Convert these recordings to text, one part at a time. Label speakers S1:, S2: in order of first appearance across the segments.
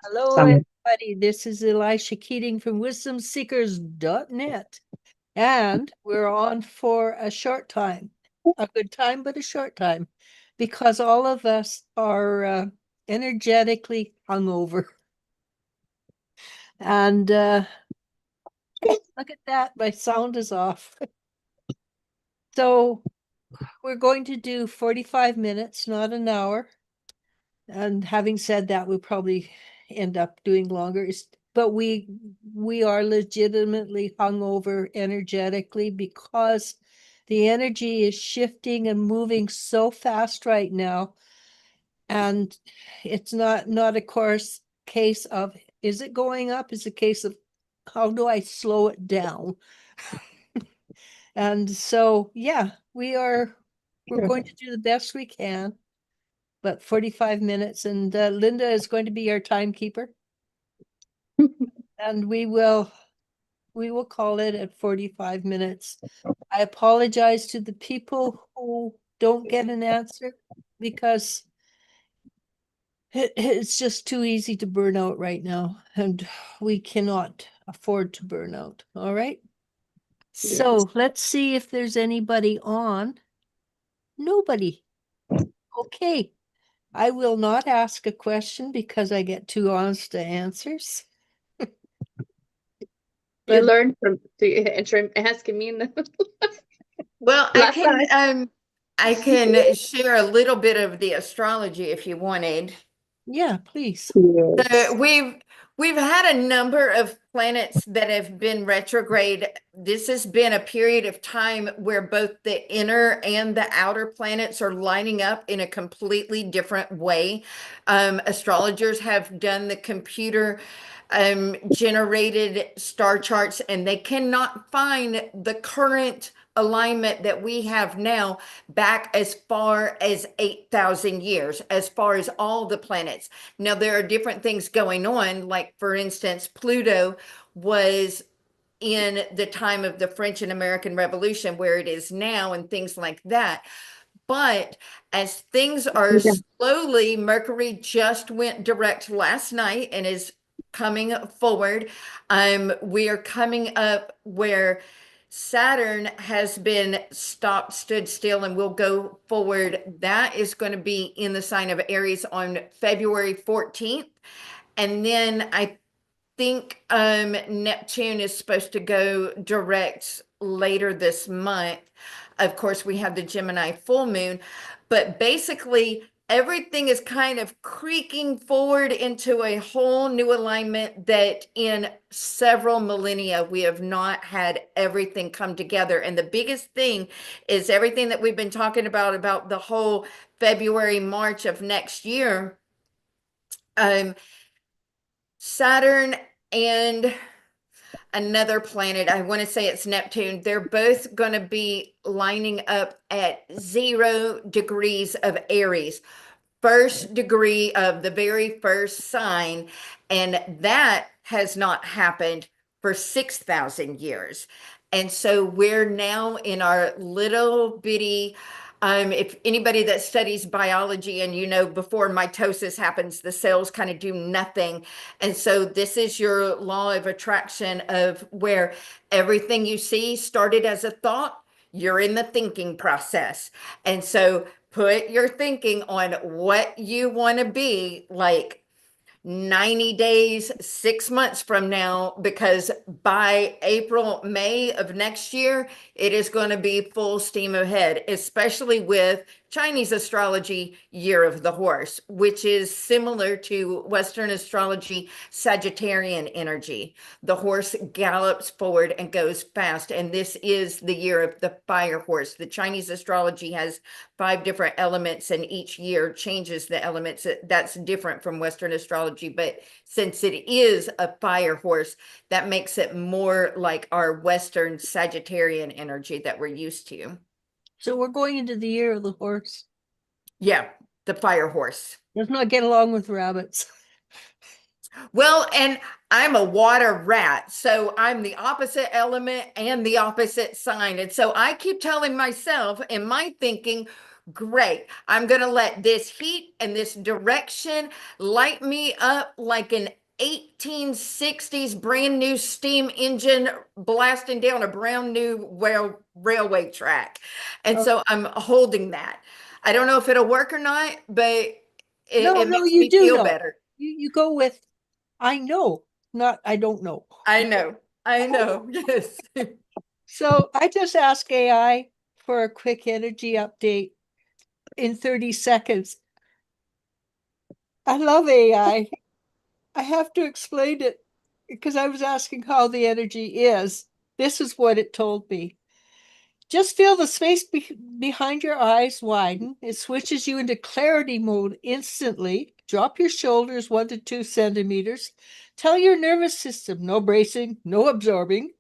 S1: Hello,
S2: Some
S1: everybody. This is Elisha Keating from wisdomseekers.net. And we're on for a short time, a good time, but a short time, because all of us are energetically hungover. And look at that, my sound is off. So we're going to do 45 minutes, not an hour. And having said that, we probably end up doing longer. But we are legitimately hungover energetically because the energy is shifting and moving so fast right now. And it's not a course case of is it going up? It's a case of how do I slow it down? And so yeah, we're going to do the best we can, but 45 minutes, and Linda is going to be our timekeeper, and we will call it at 45 minutes. I apologize to the people who don't get an answer because it's just too easy to burn out right now, and we cannot afford to burn out. All right. So let's see if there's anybody on. Nobody. Okay. I will not ask a question because I get too honest answers.
S2: you
S1: But
S2: learned from asking me in the
S3: Well,
S2: last time.
S3: I can share a little bit of the astrology if you wanted.
S1: yeah, please.
S2: Yes.
S3: We've had a number of planets that have been retrograde. This has been a period of time where both the inner and the outer planets are lining up in a completely different way. Astrologers have done the computer generated star charts, and they cannot find the current alignment that we have now back as far as 8,000 years, as far as all the planets. Now, there are different things going on, like, for instance, Pluto was in the time of the French and American Revolution, where it is now, and things like that. But as things are
S2: Yeah.
S3: slowly, Mercury just went direct last night and is coming forward. We are coming up where Saturn has been stopped, stood still, and will go forward. That is going to be in the sign of Aries on February 14th. And then I think Neptune is supposed to go direct later this month. Of course, we have the Gemini full moon, but basically everything is kind of creaking forward into a whole new alignment that in several millennia we have not had everything come together. And the biggest thing is everything that we've been talking about the whole February, March of next year. Saturn and another planet, I want to say it's Neptune, they're both going to be lining up at 0 degrees of Aries, first degree of the very first sign. And that has not happened for 6,000 years. And so we're now in our little bitty, if anybody that studies biology, and before mitosis happens, the cells kind of do nothing. And so this is your law of attraction, of where everything you see started as a thought. You're in the thinking process. And so put your thinking on what you want to be like 90 days, 6 months from now, because by April, May of next year, it is going to be full steam ahead, especially with Chinese astrology, Year of the Horse, which is similar to Western astrology, Sagittarian energy. The horse gallops forward and goes fast, and this is the year of the fire horse. The Chinese astrology has 5 different elements, and each year changes the elements. That's different from Western astrology, but since it is a fire horse, that makes it more like our Western Sagittarian energy that we're used to.
S1: So we're going into the year of the horse.
S3: Yeah, the fire horse.
S1: Does not get along with rabbits.
S3: Well, and I'm a water rat, so I'm the opposite element and the opposite sign. And so I keep telling myself in my thinking, Great. I'm going to let this heat and this direction light me up like an 1860s brand new steam engine blasting down a brand new railway track. And
S1: Oh.
S3: so I'm holding that. I don't know if it'll work or not, but
S1: No,
S3: it
S1: no,
S3: makes
S1: you
S3: me
S1: do
S3: feel
S1: know.
S3: better.
S1: You go with, I know, not I don't know.
S3: I know. I know. Yes.
S1: So I just ask AI for a quick energy update in 30 seconds. I love AI. I have to explain it because I was asking how the energy is. This is what it told me. Just feel the space behind your eyes widen. It switches you into clarity mode instantly. Drop your shoulders 1 to 2 centimeters. Tell your nervous system, no bracing, no absorbing.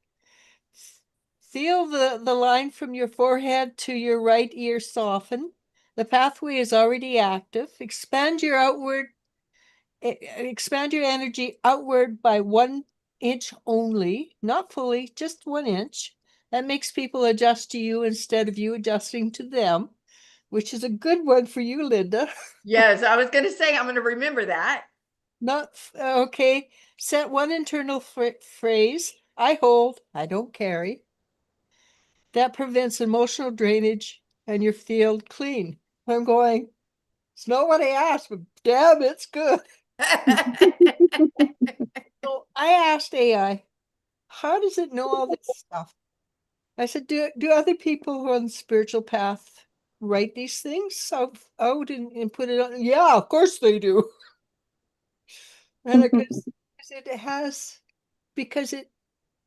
S1: Feel the line from your forehead to your right ear soften. The pathway is already active. Expand your energy outward by 1 inch only, not fully, just 1 inch. That makes people adjust to you instead of you adjusting to them, which is a good one for you, Linda.
S3: Yes, I was going to say, I'm going to remember that.
S1: Not okay. Set one internal phrase. I hold, I don't carry. That prevents emotional drainage and your field clean. I'm going, it's not what I asked, but damn, it's good. So I asked AI, how does it know all this stuff? I said, do other people who are on the spiritual path write these things out and put it on? Yeah, of course they do. And because it has, because it,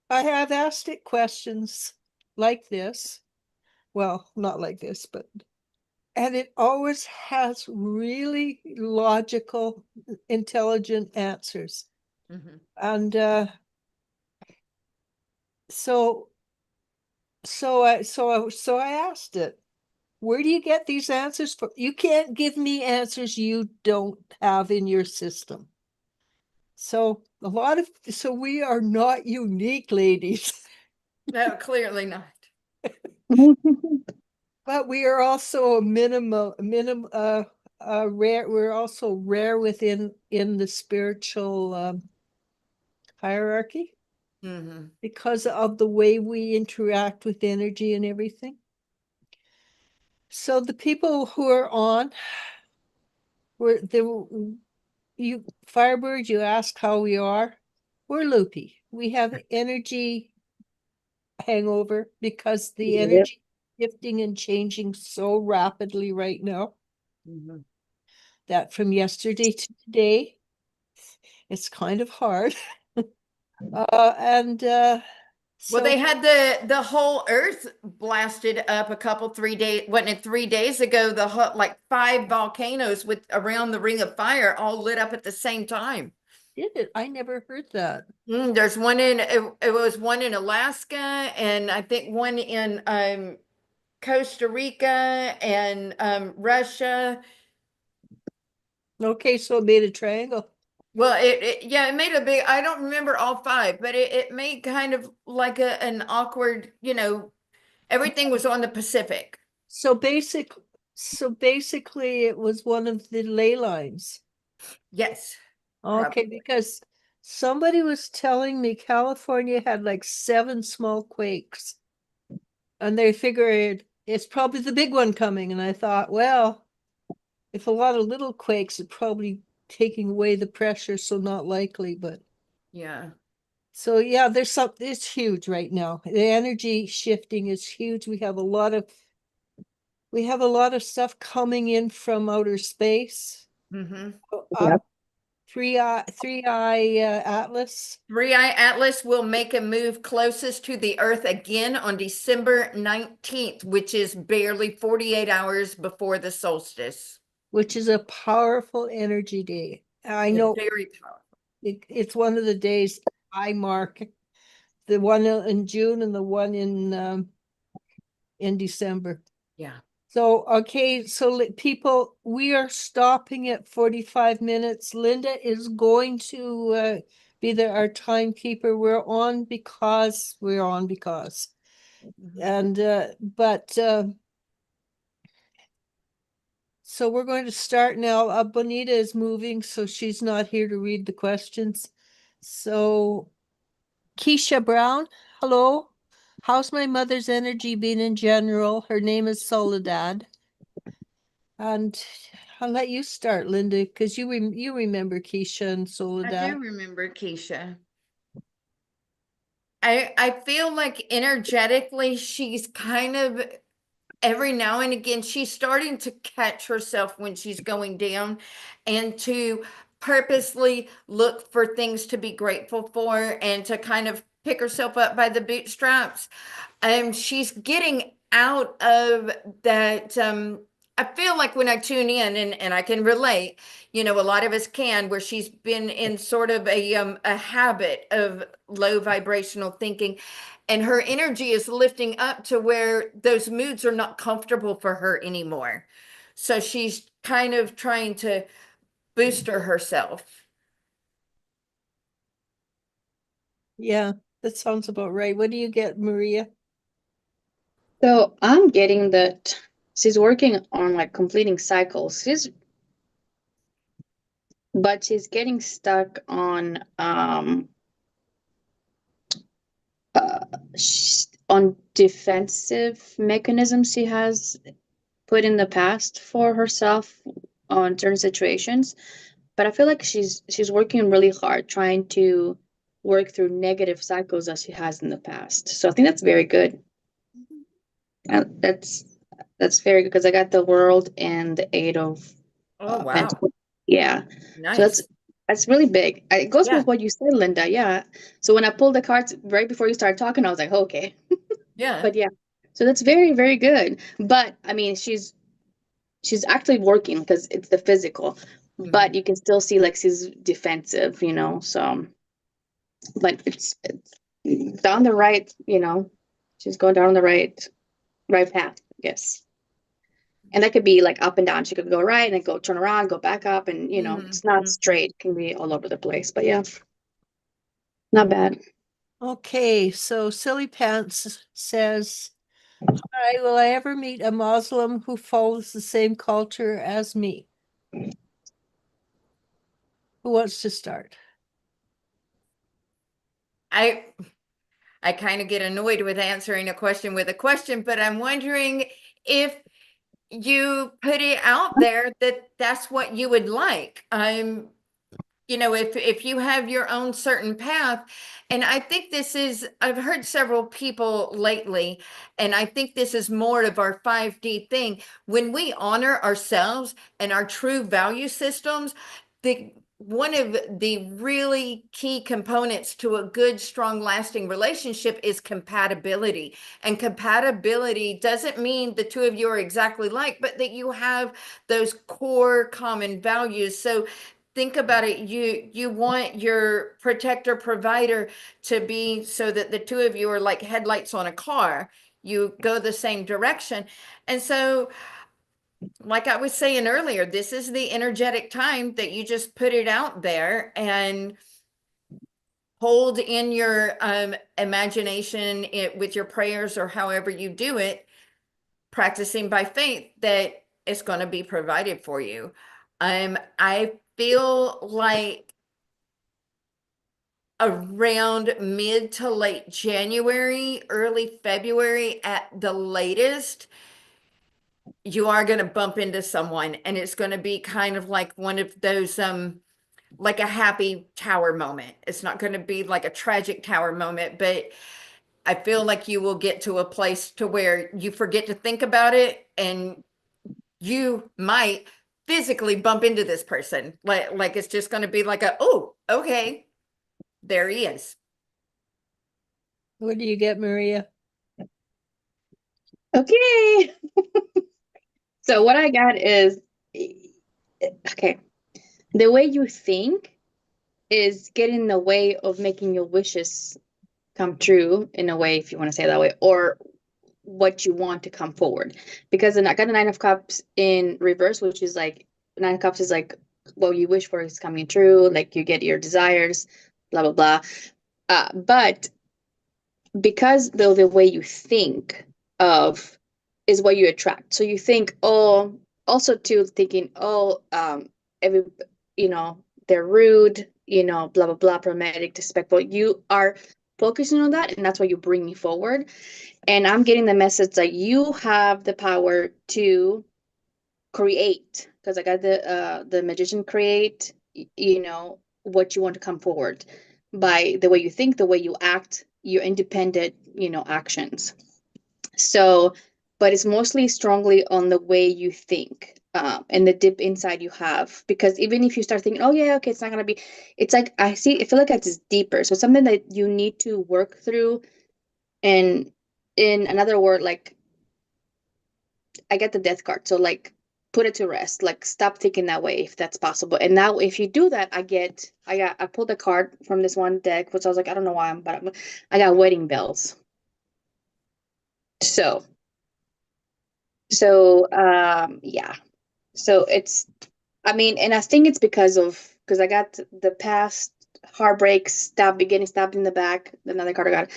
S1: I have asked it questions like this. Well, not like this, but, and it always has really logical, intelligent answers.
S3: Mhm.
S1: And so I asked it, where do you get these answers from? You can't give me answers you don't have in your system. So we are not unique, ladies,
S3: No, clearly not.
S1: but we are also rare. We're also rare within the spiritual hierarchy
S3: Mhm.
S1: because of the way we interact with energy and everything. So the people who are on, you Firebird, you ask how we are. We're loopy. We have energy hangover because the
S2: Yep.
S1: energy shifting and changing so rapidly right now
S3: Mhm.
S1: that from yesterday to today, it's kind of hard. And
S3: Well,
S1: so
S3: they had the whole earth blasted up a couple 3 days, wasn't it 3 days ago? The like 5 volcanoes with around the Ring of Fire all lit up at the same time.
S1: did it? I never heard that.
S3: There's one it was one in Alaska, and I think one in Costa Rica and Russia.
S1: Okay, so it made a triangle.
S3: Well, yeah, it made a big, I don't remember all 5, but it made kind of like an awkward, everything was on the Pacific.
S1: So basically it was one of the ley lines.
S3: Yes.
S1: Okay,
S3: Probably.
S1: because somebody was telling me California had like 7 small quakes. And they figured it's probably the big one coming. And I thought, well, if a lot of little quakes, it probably taking away the pressure, so not likely. But
S3: Yeah.
S1: so yeah, it's huge right now. The energy shifting is huge. We have a lot of stuff coming in from outer space.
S3: Mm-hmm.
S2: Yep.
S1: 3I Atlas.
S3: 3-Eye Atlas will make a move closest to the Earth again on December 19th, which is barely 48 hours before the solstice.
S1: Which is a powerful energy day. I know
S3: Very powerful.
S1: it's one of the days I mark, the one in June and the one in December.
S3: Yeah.
S1: So, okay, so people, we are stopping at 45 minutes. Linda is going to be our timekeeper. We're on because.
S3: Mhm.
S1: And but So we're going to start now. Bonita is moving, so she's not here to read the questions. So Keisha Brown, hello. How's my mother's energy been in general? Her name is Soledad. And I'll let you start, Linda, because you remember Keisha and
S3: I
S1: Soledad.
S3: do remember Keisha. I feel like energetically she's kind of every now and again she's starting to catch herself when she's going down and to purposely look for things to be grateful for and to kind of pick herself up by the bootstraps. She's getting out of that. I feel like when I tune in and I can relate, a lot of us can, where she's been in sort of a habit of low vibrational thinking, and her energy is lifting up to where those moods are not comfortable for her anymore. So she's kind of trying to booster herself.
S1: Yeah, that sounds about right. What do you get, Maria?
S2: So I'm getting that she's working on like completing cycles. But she's getting stuck on uh, on defensive mechanisms she has put in the past for herself on certain situations. But I feel like she's working really hard trying to work through negative cycles that she has in the past. So I think that's very good. That's very good because I got the World and the Eight of
S3: Oh, wow.
S2: Pentacles. Yeah. So
S3: Nice.
S2: that's really big. It goes
S3: Yeah.
S2: with what you said, Linda. Yeah. So when I pulled the cards right before you started talking, I was like, okay.
S3: Yeah.
S2: But yeah. So that's very, very good. But I mean, she's actually working because it's the physical, but you can still see like she's defensive, So, but it's down the right, she's going down the right path, I guess. And that could be like up and down. She could go right and then go turn around, go back up, and it's not straight. It can be all over the place. But yeah, not bad.
S1: Okay, so Silly Pants says, hi, will I ever meet a Muslim who follows the same culture as me? Who wants to start?
S3: I kind of get annoyed with answering a question with a question, but I'm wondering if you put it out there that that's what you would like. If you have your own certain path, and I think I've heard several people lately, and I think this is more of our 5D thing. When we honor ourselves and our true value systems, one of the really key components to a good, strong, lasting relationship is compatibility. And compatibility doesn't mean the two of you are exactly like, but that you have those core common values. So think about it. You want your protector provider to be so that the two of you are like headlights on a car. You go the same direction. And so, like I was saying earlier, this is the energetic time that you just put it out there and hold in your imagination with your prayers or however you do it, practicing by faith that it's going to be provided for you. I feel like around mid to late January, early February at the latest, you are going to bump into someone, and it's going to be kind of like one of those like a happy tower moment. It's not going to be like a tragic tower moment, but I feel like you will get to a place to where you forget to think about it, and you might physically bump into this person. Like it's just going to be like oh, okay, there he is.
S1: What do you get, Maria?
S2: Okay. So what I got is, okay, the way you think is getting in the way of making your wishes come true, in a way, if you want to say it that way, or what you want to come forward. Because then I got a Nine of Cups in reverse, which is like, Nine of Cups is like what you wish for is coming true, like you get your desires, blah blah blah. But because the way you think of is what you attract. So you think, oh, also too thinking, oh, every, they're rude, blah blah blah, problematic, disrespectful. You are focusing on that, and that's why you bring me forward. And I'm getting the message that you have the power to create, because I got the magician create, what you want to come forward by the way you think, the way you act, your independent, actions. So, but it's mostly strongly on the way you think, and the deep inside you have. Because even if you start thinking, oh yeah, okay, it's not gonna be, it's like I feel like it's deeper. So something that you need to work through. And in another word, like I get the death card. So like put it to rest. Like stop thinking that way if that's possible. And now if you do that, I pulled a card from this one deck, which I was like, I don't know why I got wedding bells. So yeah. So it's, I mean, and I think it's because I got the past heartbreak, stab beginning, stabbed in the back, another card I got.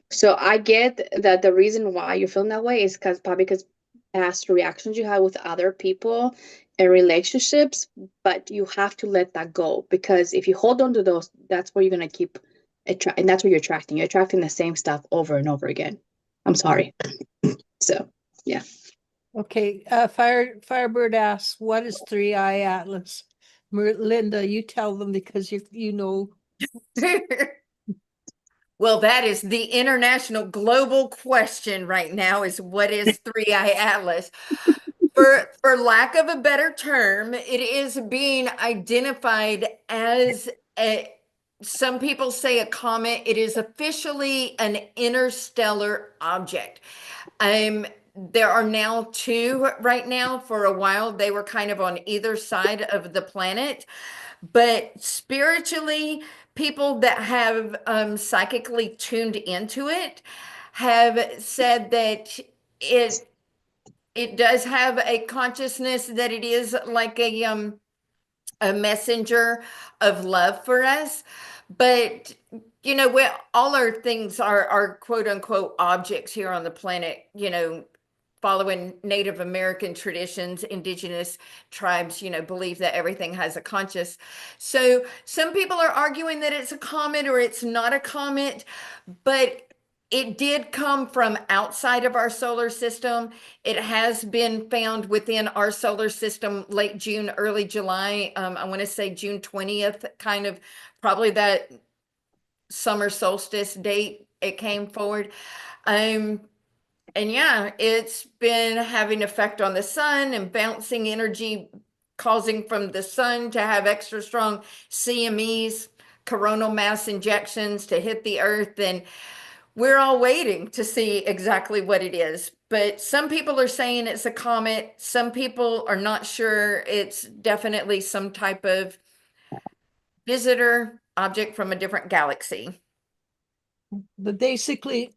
S2: So I get that the reason why you're feeling that way is probably because past reactions you had with other people and relationships, but you have to let that go, because if you hold on to those, that's where you're gonna keep and that's what you're attracting. You're attracting the same stuff over and over again. I'm sorry. So yeah.
S1: Okay, Firebird asks, what is Three-Eye Atlas? Linda, you tell them because you know.
S3: Well, that is the international global question right now, is what is Three-Eye Atlas? For lack of a better term, it is being identified as some people say a comet. It is officially an interstellar object. There are now two right now. For a while, they were kind of on either side of the planet. But spiritually, people that have psychically tuned into it have said that it does have a consciousness, that it is like a messenger of love for us. But we all our things are quote unquote objects here on the planet, following Native American traditions. Indigenous tribes, believe that everything has a conscious. So some people are arguing that it's a comet or it's not a comet, but it did come from outside of our solar system. It has been found within our solar system late June, early July. I want to say June 20th, kind of probably that summer solstice date it came forward. And yeah, it's been having effect on the sun and bouncing energy, causing from the sun to have extra strong CMEs, coronal mass injections to hit the earth. And we're all waiting to see exactly what it is. But some people are saying it's a comet. Some people are not sure. It's definitely some type of visitor object from a different galaxy.
S1: But basically,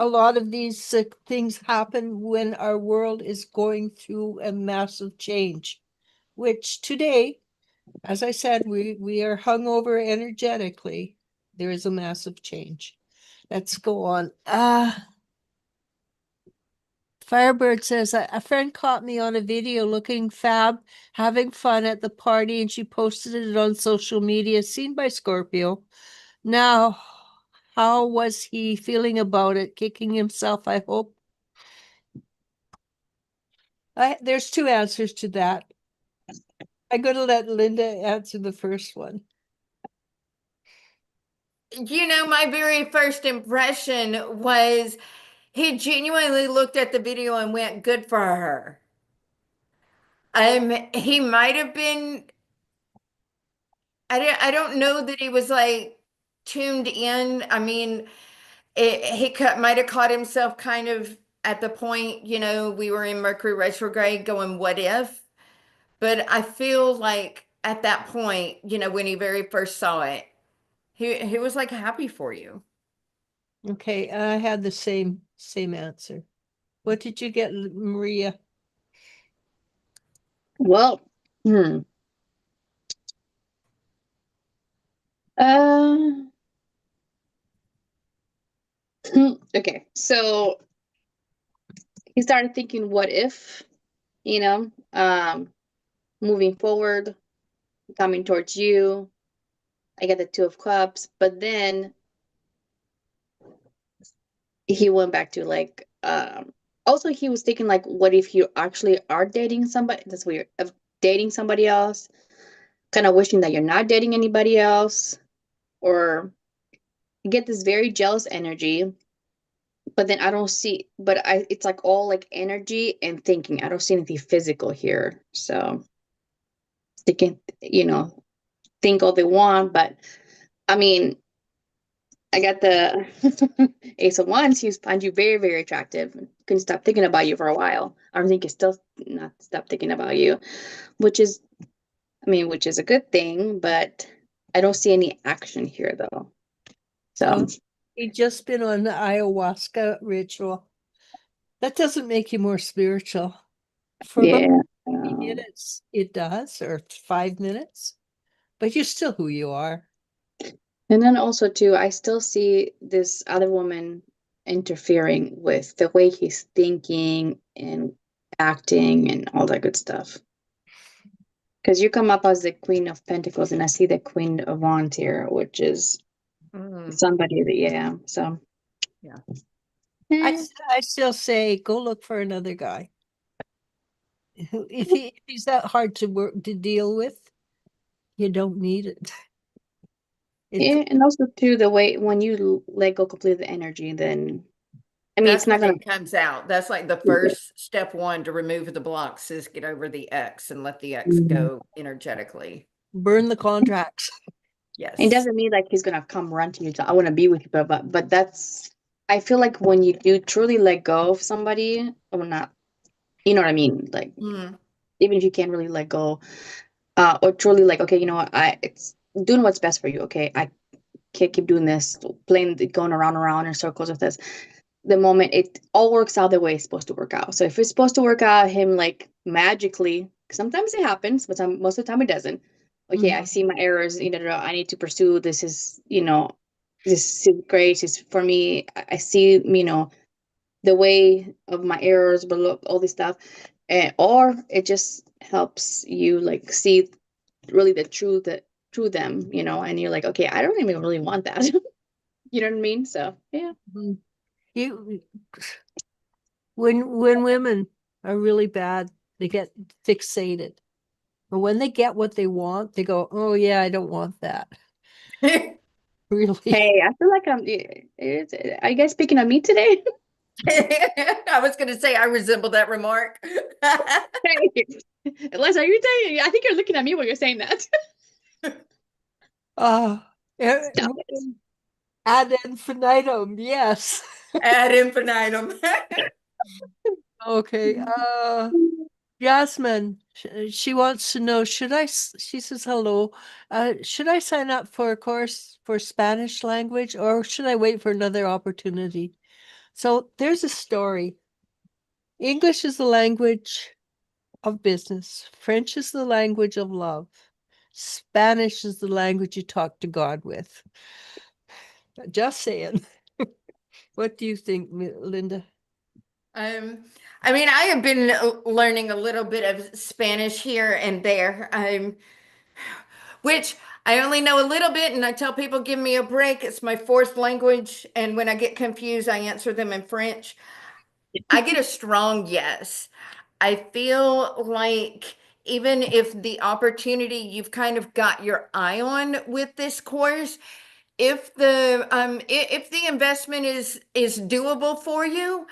S1: a lot of these things happen when our world is going through a massive change, which today, as I said, we are hungover energetically. There is a massive change. Let's go on. Firebird says, a friend caught me on a video looking fab, having fun at the party, and she posted it on social media, seen by Scorpio. Now, how was he feeling about it? Kicking himself, I hope. There's two answers to that. I'm going to let Linda answer the first one.
S3: My very first impression was he genuinely looked at the video and went, good for her. He might have been, I don't know that he was like tuned in. I mean, he might have caught himself kind of at the point, we were in Mercury retrograde going, what if? But I feel like at that point, when he very first saw it, he was like happy for you.
S1: Okay, I had the same answer. What did you get, Maria?
S2: Well, okay, so he started thinking, what if, you know, moving forward, coming towards you. I get the Two of Cups, but then he went back to like, also he was thinking like, what if you actually are dating somebody? That's weird. Of dating somebody else, kind of wishing that you're not dating anybody else, or you get this very jealous energy. But then I don't see, but it's like all like energy and thinking. I don't see anything physical here. So they can, think all they want, but I mean, I got the Ace of Wands. He finds you very, very attractive. Couldn't stop thinking about you for a while. I don't think he's still not stop thinking about you, which is, which is a good thing, but I don't see any action here though. So
S1: Well, he just been on the ayahuasca ritual. That doesn't make you more spiritual. For about
S2: yeah.
S1: 50 minutes, it does, or 5 minutes, but you're still who you are.
S2: And then also too, I still see this other woman interfering with the way he's thinking and acting and all that good stuff. Because you come up as the Queen of Pentacles, and I see the Queen of Wands here, which is somebody that, yeah. So,
S3: Yeah.
S1: I still say go look for another guy. If he's that hard to deal with, you don't need it.
S2: Yeah, and also too, the way when you let go completely the energy, then
S3: That's
S2: it's not
S3: when
S2: gonna.
S3: it comes out. That's like the first step one to remove the blocks is get over the X and let the X go energetically.
S1: Burn the contracts.
S3: Yes.
S2: It doesn't mean like he's gonna come run to you. I want to be with you, but that's. I feel like when you do truly let go of somebody, or not, you know what I mean. Like even if you can't really let go, or truly like, okay, you know what, it's doing what's best for you. Okay, I can't keep doing this, going around and around in circles with this. The moment it all works out the way it's supposed to work out. So if it's supposed to work out, him like magically, sometimes it happens, but most of the time it doesn't. Okay, I see my errors. I need to pursue. This is, this is great. It's for me. I see, the way of my errors, but look, all this stuff, or it just helps you like see really the truth that through them, and you're like, okay, I don't even really want that. You know what I mean? So yeah.
S1: You when women are really bad, they get fixated. But when they get what they want, they go, "Oh yeah, I don't want that." Really.
S2: Hey, I feel like are you guys picking on me today?
S3: I was going to say I resemble that remark.
S2: Hey, Eliz, are you saying? I think you're looking at me when you're saying that.
S1: Uh,
S2: Stop it.
S1: ad infinitum, yes.
S3: Ad infinitum.
S1: Okay. Jasmine, she wants to know, she says hello. Should I sign up for a course for Spanish language or should I wait for another opportunity? So there's a story. English is the language of business. French is the language of love. Spanish is the language you talk to God with. Just saying. What do you think, Linda?
S3: I have been learning a little bit of Spanish here and there. Which I only know a little bit, and I tell people, give me a break. It's my fourth language, and when I get confused, I answer them in French. I get a strong yes. I feel like even if the opportunity you've kind of got your eye on with this course, if the investment is doable for you,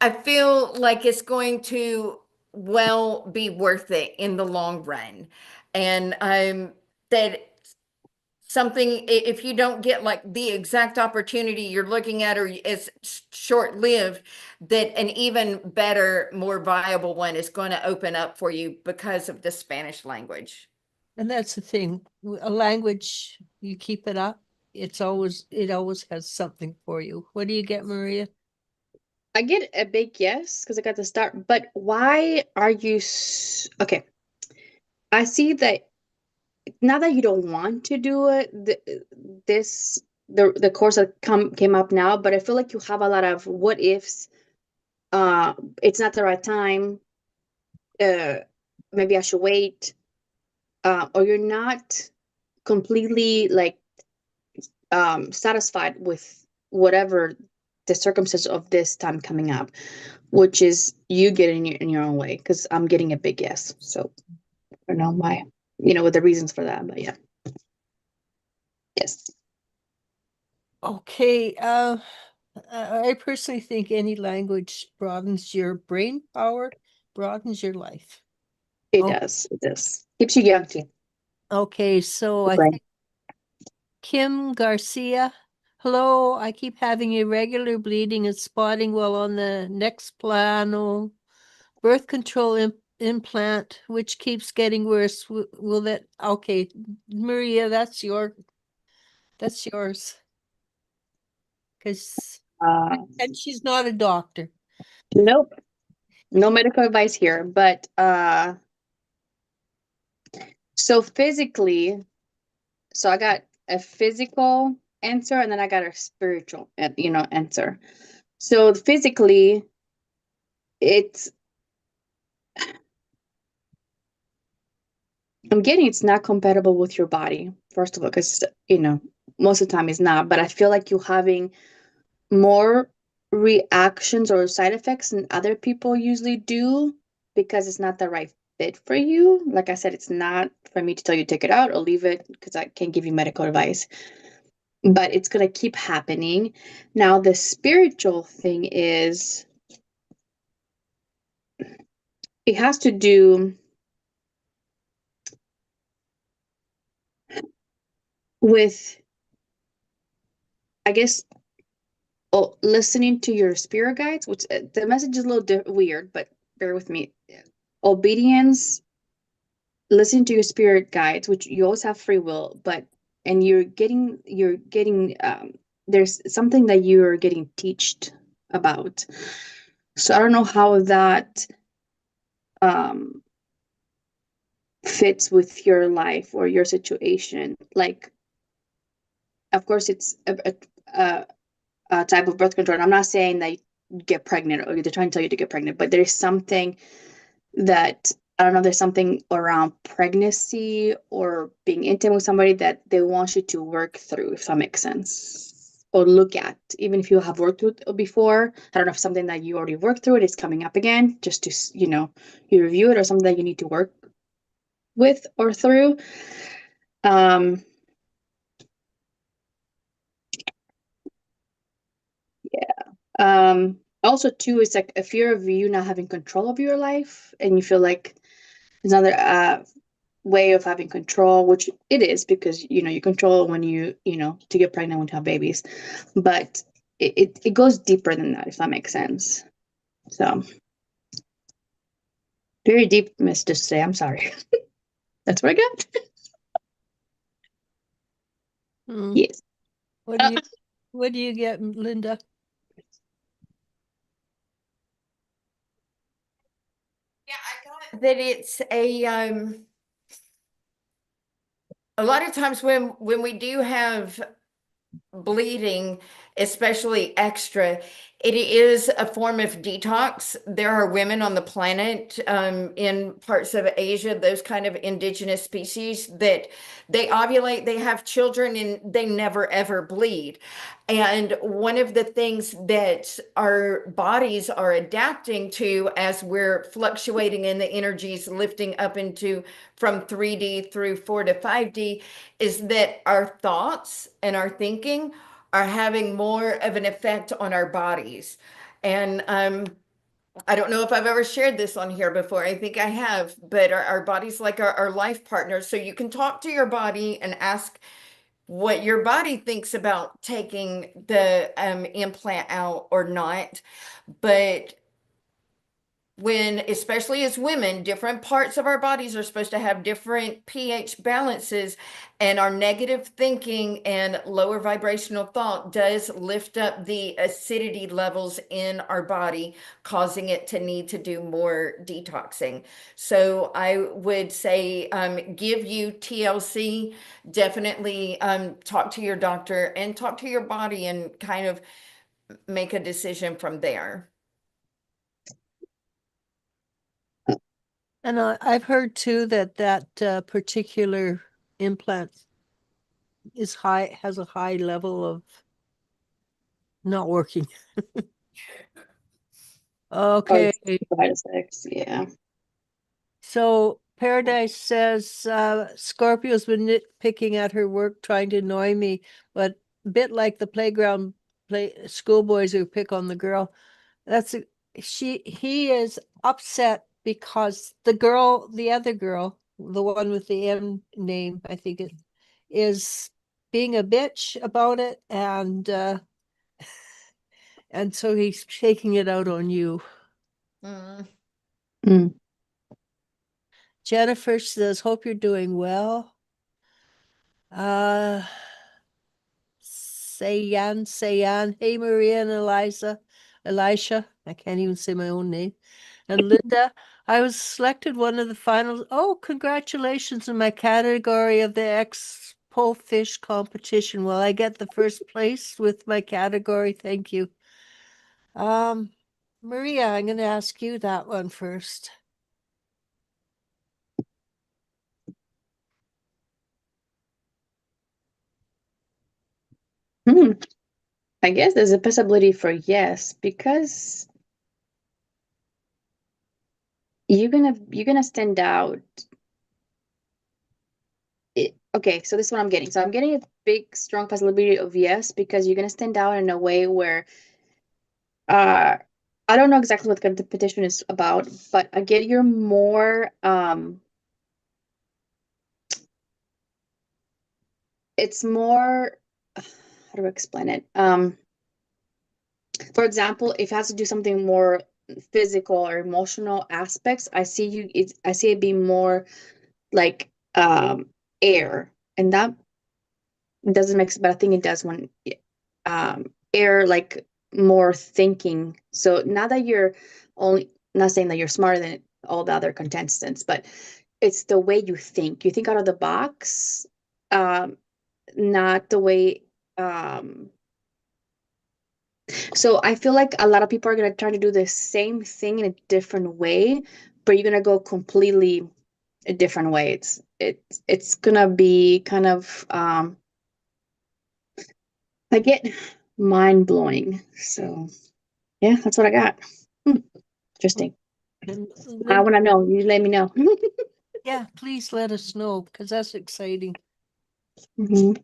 S3: I feel like it's going to well be worth it in the long run. And that something, if you don't get like the exact opportunity you're looking at or it's short-lived, that an even better, more viable one is going to open up for you because of the Spanish language.
S1: And that's the thing. A language, you keep it up, it always has something for you. What do you get, Maria?
S2: I get a big yes because I got to start. But why are you okay? I see that now that you don't want to do it, the course that came up now, but I feel like you have a lot of what ifs. It's not the right time. maybe I should wait, or you're not completely like satisfied with whatever the circumstance of this time coming up, which is you getting in your own way. Because I'm getting a big yes. So I don't know why, what the reasons for that, but yeah. Yes.
S1: Okay, I personally think any language broadens your brain power, broadens your life.
S2: It
S1: Oh.
S2: does. It does. Keeps you young too.
S1: Okay, so I
S2: Right.
S1: think Kim Garcia. Hello, I keep having irregular bleeding and spotting while on the next plano birth control implant, which keeps getting worse. Will that, okay, Maria, that's yours. Because, and she's not a doctor.
S2: Nope. No medical advice here, but so physically, so I got a physical answer and then I got a spiritual, answer. So physically, it's I'm getting it's not compatible with your body, first of all, because most of the time it's not, but I feel like you're having more reactions or side effects than other people usually do because it's not the right fit for you. Like I said, it's not for me to tell you take it out or leave it because I can't give you medical advice. But it's gonna keep happening. Now the spiritual thing is it has to do with, I guess, listening to your spirit guides, which the message is a little weird, but bear with me. Obedience, listening to your spirit guides, which you always have free will, but and you're getting there's something that you're getting teached about. So I don't know how that um fits with your life or your situation. Like, of course, it's a type of birth control. And I'm not saying that you get pregnant or they're trying to tell you to get pregnant, but there's something that I don't know, there's something around pregnancy or being intimate with somebody that they want you to work through, if that makes sense, or look at, even if you have worked with it before. I don't know if something that you already worked through it is coming up again, just to, you review it, or something that you need to work with or through. Um, Also too, it's like a fear of you not having control of your life, and you feel like there's another way of having control, which it is because you control when to get pregnant when you have babies, but it goes deeper than that, if that makes sense. So very deep, miss, to say. I'm sorry. That's what I got.
S1: Hmm.
S2: Yes.
S1: What do you get, Linda?
S3: Yeah, I got that it's a lot of times when we do have bleeding, especially extra, it is a form of detox. There are women on the planet, in parts of Asia, those kind of indigenous species, that they ovulate, they have children, and they never ever bleed. And one of the things that our bodies are adapting to as we're fluctuating in the energies, lifting up into from 3D through 4 to 5D, is that our thoughts and our thinking are having more of an effect on our bodies. And I don't know if I've ever shared this on here before. I think I have, but our body's like our life partner. So you can talk to your body and ask what your body thinks about taking the implant out or not. But when, especially as women, different parts of our bodies are supposed to have different pH balances, and our negative thinking and lower vibrational thought does lift up the acidity levels in our body, causing it to need to do more detoxing. So I would say, give you TLC, definitely talk to your doctor and talk to your body and kind of make a decision from there.
S1: And I've heard too that that particular implant is high, has a high level of not working.
S2: Oh,
S1: Okay,
S2: it's 5 to 6. Yeah.
S1: so Paradise says Scorpio's been nitpicking at her work, trying to annoy me, but a bit like the playground schoolboys who pick on the girl. That's he is upset because the other girl, the one with the M name, I think it is being a bitch about it, and so he's taking it out on you.
S3: Mm.
S2: Mm.
S1: Jennifer says, hope you're doing well. Sayan. Hey, Maria and Elisha. I can't even say my own name. And Linda, I was selected one of the finals. Oh, congratulations in my category of the Expo Fish competition. Well, I get the first place with my category. Thank you. Maria, I'm going to ask you that one first.
S2: Hmm. I guess there's a possibility for yes, because you're gonna stand out. Okay, so this is what I'm getting. So I'm getting a big, strong possibility of yes, because you're gonna stand out in a way where uh I don't know exactly what the competition is about, but I get you're more it's more how do I explain it? For example, if it has to do something more physical or emotional aspects, I see it being more like air, and that doesn't make sense, but I think it does when air, like more thinking. So not that you're only, not saying that you're smarter than all the other contestants, but it's the way you think out of the box, um not the way um so I feel like a lot of people are going to try to do the same thing in a different way, but you're going to go completely a different way. It's going to be kind of I get mind blowing. So yeah, that's what I got. Hmm, interesting.
S1: And
S2: I
S1: Linda,
S2: want to know. You let me know.
S1: yeah, please let us know because that's exciting.
S2: Mhm.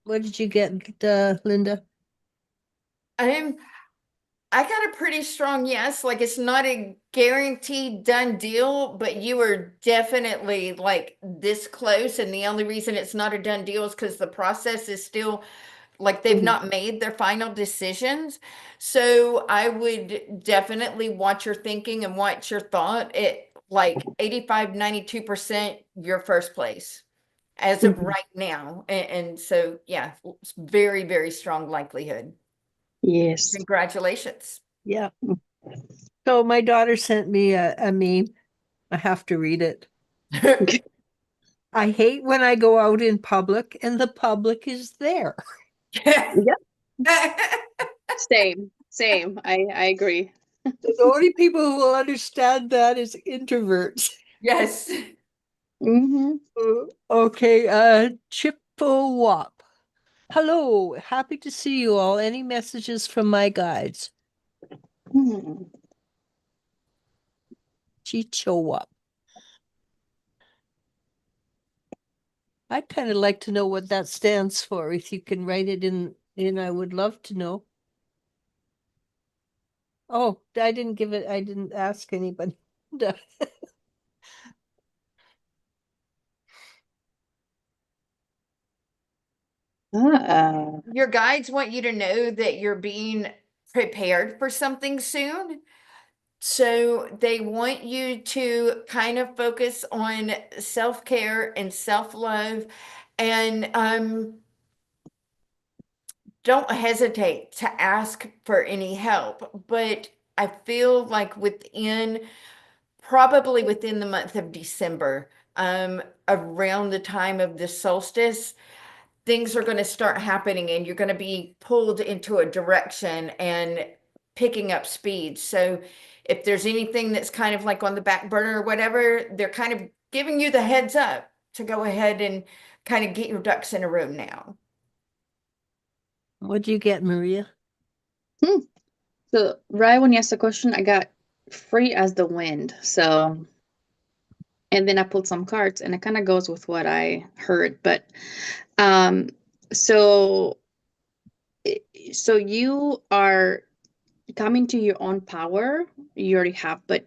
S1: What did you get, Linda?
S3: I'm I got a pretty strong yes. Like it's not a guaranteed done deal, but you are definitely like this close. And the only reason it's not a done deal is because the process is still like they've
S2: Mhm.
S3: not made their final decisions. So I would definitely watch your thinking and watch your thought. It like 85, 92% your first place as of
S2: Mhm.
S3: right now. And so, yeah, it's very, very strong likelihood.
S2: Yes.
S3: Congratulations.
S1: Yeah. So my daughter sent me a meme. I have to read it. I hate when I go out in public and the public is there.
S2: Yep. Same. Same. I agree.
S1: The only people who will understand that is introverts.
S3: Yes.
S2: Hmm.
S1: Okay, Chippewa. Hello, happy to see you all. Any messages from my guides?
S2: Hmm.
S1: Chichewa. I'd kind of like to know what that stands for. If you can write it in, I would love to know. Oh, I didn't give it, I didn't ask anybody.
S3: Your guides want you to know that you're being prepared for something soon. So they want you to kind of focus on self-care and self-love and don't hesitate to ask for any help. But I feel like probably within the month of December, around the time of the solstice, things are going to start happening and you're going to be pulled into a direction and picking up speed. So if there's anything that's kind of like on the back burner or whatever, they're kind of giving you the heads up to go ahead and kind of get your ducks in a row now.
S1: What'd you get, Maria?
S2: So right when you asked the question, I got free as the wind. So, and then I pulled some cards, and it kind of goes with what I heard. But so so you are coming to your own power. You already have, but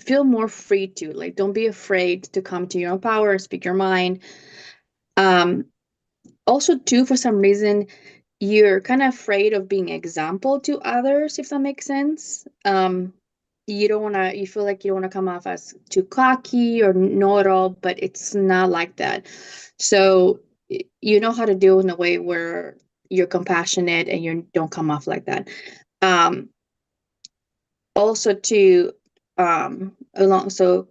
S2: feel more free to, like, don't be afraid to come to your own power, speak your mind. Also too, for some reason, you're kind of afraid of being example to others, if that makes sense. You don't want to, you feel like you don't want to come off as too cocky or know-it-all, but it's not like that. So you know how to do it in a way where you're compassionate and you don't come off like that. Also to along so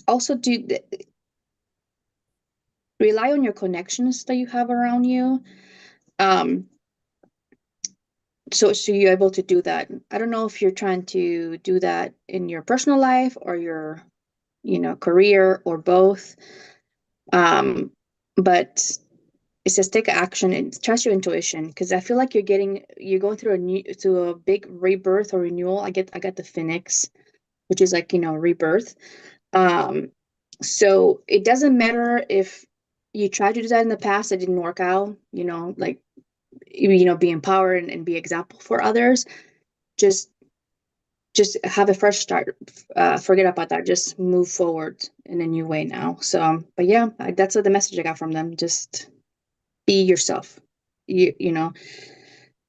S2: also to rely on your connections that you have around you. So you're able to do that. I don't know if you're trying to do that in your personal life or your, career, or both. But it says take action and trust your intuition, because I feel like you're going through a big rebirth or renewal. I get the phoenix, which is like, rebirth. So it doesn't matter if you tried to do that in the past, it didn't work out, like, be empowered and be example for others. Just have a fresh start. Forget about that. Just move forward in a new way now. So, but yeah, that's the message I got from them. Just be yourself. Be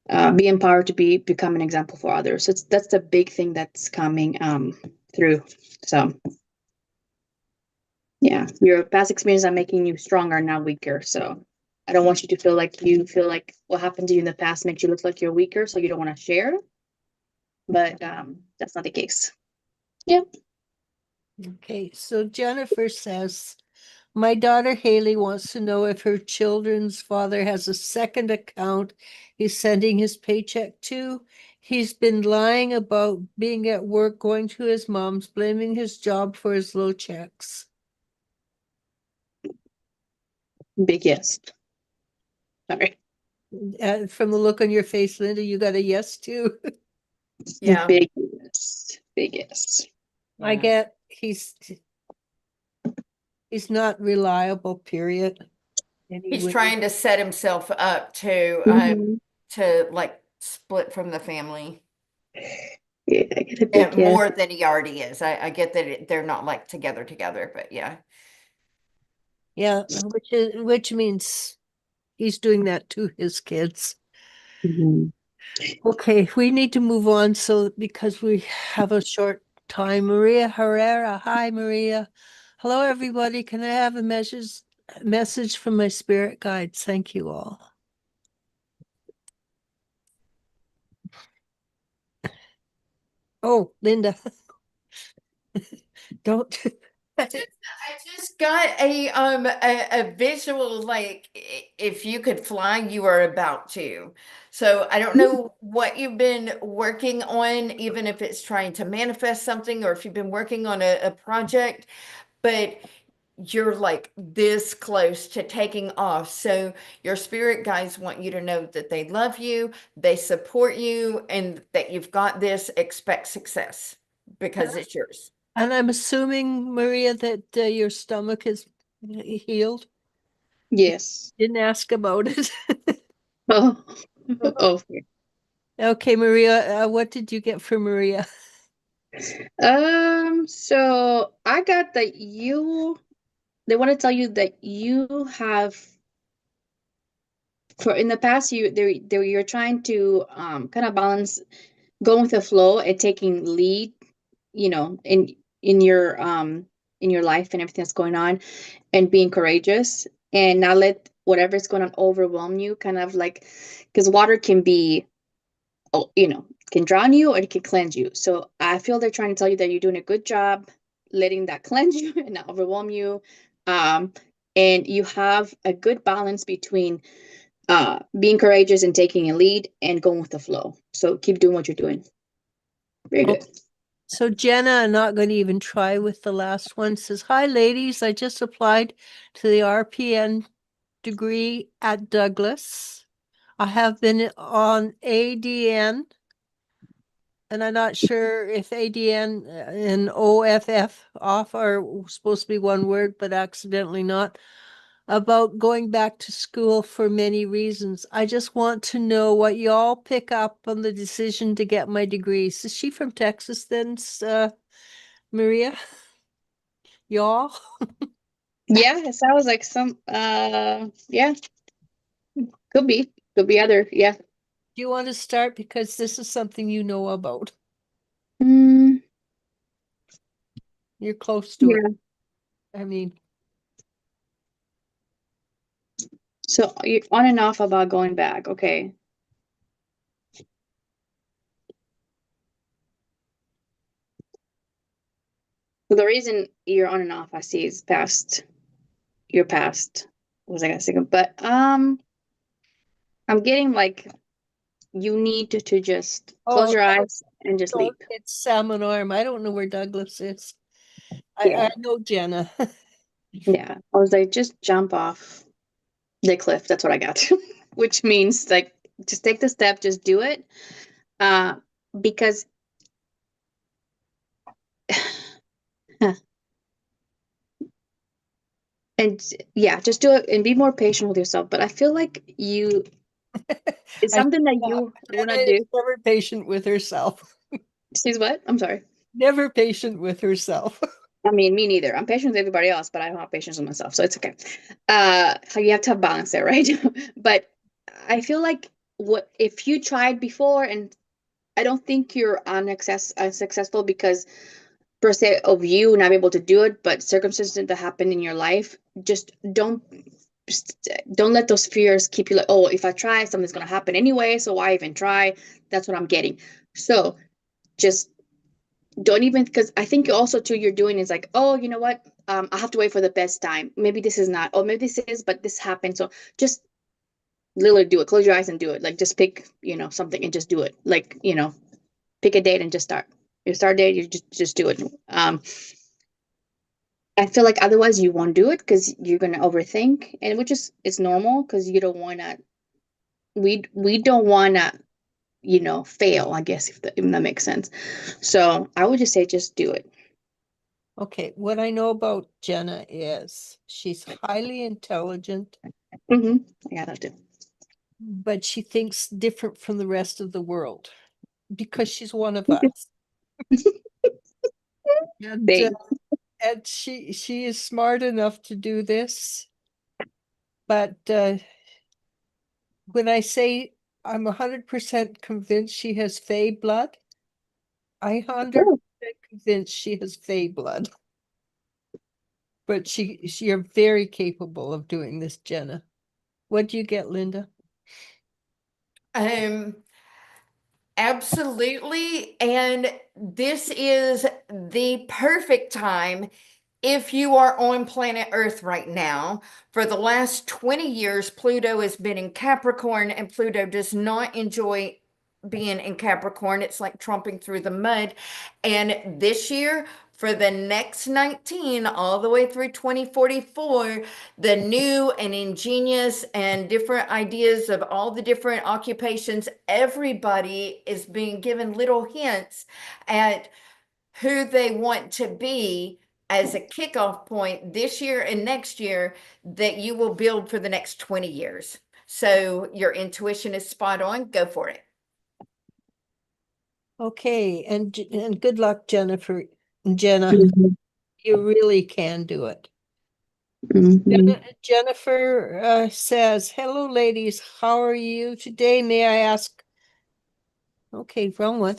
S2: empowered to become an example for others. So that's the big thing that's coming through. So yeah, your past experiences are making you stronger, not weaker. So I don't want you to feel like what happened to you in the past makes you look like you're weaker, so you don't want to share. But that's not the case. Yeah.
S1: Okay, so Jennifer says, my daughter Haley wants to know if her children's father has a second account he's sending his paycheck to. He's been lying about being at work, going to his mom's, blaming his job for his low checks.
S2: Big yes. Sorry.
S1: From the look on your face, Linda, you got a yes too.
S3: Yeah.
S2: Big yes. Big yes.
S1: I get he's not reliable, period.
S3: He's trying to set himself up to like split from the family.
S2: Yeah, I get a big yes.
S3: More than he already is. I get that they're not like together, but yeah.
S1: Yeah, which means he's doing that to his kids. Okay, we need to move on because we have a short time. Maria Herrera. Hi, Maria. Hello, everybody. Can I have a message from my spirit guides? Thank you all. Oh, Linda. Don't.
S3: I just got a visual, like if you could fly, you are about to. So I don't know what you've been working on, even if it's trying to manifest something or if you've been working on a project, but you're like this close to taking off. So your spirit guides want you to know that they love you, they support you, and that you've got this. Expect success because it's yours.
S1: And I'm assuming, Maria, that your stomach is healed.
S2: Yes.
S1: Didn't ask about it.
S2: Oh. Okay.
S1: Okay, Maria, what did you get for Maria?
S2: So I got that they want to tell you that you have, in the past, you're trying to kind of balance going with the flow and taking lead, in your life and everything that's going on, and being courageous and not let whatever's going on overwhelm you, kind of like, because water can be, can drown you or it can cleanse you. So I feel they're trying to tell you that you're doing a good job letting that cleanse you and not overwhelm you. And you have a good balance between being courageous and taking a lead and going with the flow. So keep doing what you're doing. Very good.
S1: So Jenna, I'm not going to even try with the last one. Says, hi, ladies. I just applied to the RPN degree at Douglas. I have been on ADN, and I'm not sure if ADN and OFF off are supposed to be one word, but accidentally not, about going back to school for many reasons. I just want to know what y'all pick up on the decision to get my degrees. Is she from Texas then, Maria? Y'all?
S2: Yeah, it sounds like some yeah, could be other, yeah.
S1: Do you want to start? Because this is something you know about.
S2: Mm,
S1: You're close to it.
S2: yeah.
S1: I mean,
S2: So you're on and off about going back, okay. So the reason you're on and off, I see, is past your past. What was I gonna say? But I'm getting like you need to just close
S1: oh,
S2: your eyes and just leave.
S1: it's Salmon Arm. I don't know where Douglas is.
S2: Yeah.
S1: I know Jenna.
S2: Yeah. I was like, just jump off the cliff. That's what I got. Which means like just take the step, just do it. Uh, because and yeah, just do it and be more patient with yourself. But I feel like it's
S1: I
S2: something that
S1: thought
S2: you want
S1: Jenna
S2: to
S1: is
S2: do.
S1: never patient with herself.
S2: She's what? I'm sorry.
S1: Never patient with herself.
S2: I mean, me neither. I'm patient with everybody else, but I don't have patience with myself, so it's okay. You have to have balance there, right? But I feel like what if you tried before, and I don't think you're unsuccessful because per se of you not able to do it, but circumstances that happen in your life, just don't let those fears keep you like, oh, if I try, something's gonna happen anyway, so why even try? That's what I'm getting. So just don't even, because I think also too you're doing is like, oh, you know what, I have to wait for the best time, maybe this is not, or maybe this is, but this happened, so just literally do it, close your eyes and do it, like just pick something and just do it, like pick a date and just start your start date, you just do it. I feel like otherwise you won't do it because you're gonna overthink, and which is it's normal because you don't want to, we don't want to fail, I guess, if that makes sense. So I would just say just do it.
S1: Okay, what I know about Jenna is she's highly intelligent,
S2: Mm-hmm. Yeah, that too.
S1: but she thinks different from the rest of the world because she's one of us. And
S2: Thanks.
S1: and she is smart enough to do this, but when I say I'm 100% convinced she has Fey blood, I 100% convinced she has Fey blood. But you're very capable of doing this, Jenna. What do you get, Linda?
S3: Um, absolutely. And this is the perfect time if you are on planet Earth right now. For the last 20 years, Pluto has been in Capricorn, and Pluto does not enjoy being in Capricorn. It's like tromping through the mud. And this year, for the next 19, all the way through 2044, the new and ingenious and different ideas of all the different occupations, everybody is being given little hints at who they want to be as a kickoff point this year and next year that you will build for the next 20 years. So your intuition is spot on. Go for it.
S1: Okay, and good luck, Jennifer. Jenna,
S2: Mhm.
S1: you really can do it.
S2: Mhm.
S1: Jennifer says, hello, ladies. How are you today? May I ask? Okay, wrong one.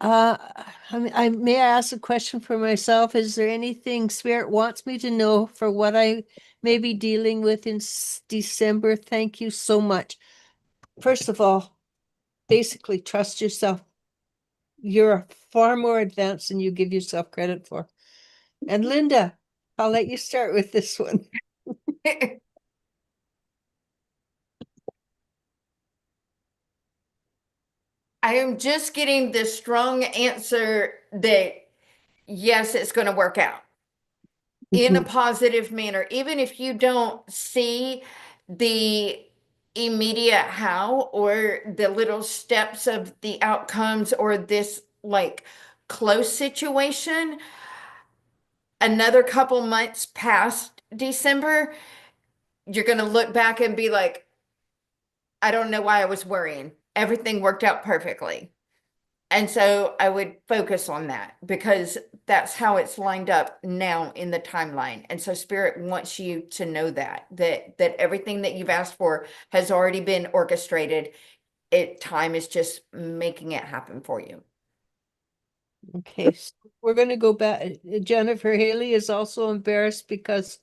S1: I may I ask a question for myself? Is there anything Spirit wants me to know for what I may be dealing with in December? Thank you so much. First of all, basically trust yourself. You're far more advanced than you give yourself credit for. And Linda, I'll let you start with this one.
S3: I am just getting the strong answer that yes, it's going to work out in a
S2: Mhm.
S3: positive manner, even if you don't see the immediate how or the little steps of the outcomes or this like close situation. Another couple months past December, you're going to look back and be like, I don't know why I was worrying. Everything worked out perfectly. And so I would focus on that because that's how it's lined up now in the timeline. And so Spirit wants you to know that everything that you've asked for has already been orchestrated. Time is just making it happen for you.
S1: Okay, so we're going to go back. Jennifer Haley is also embarrassed because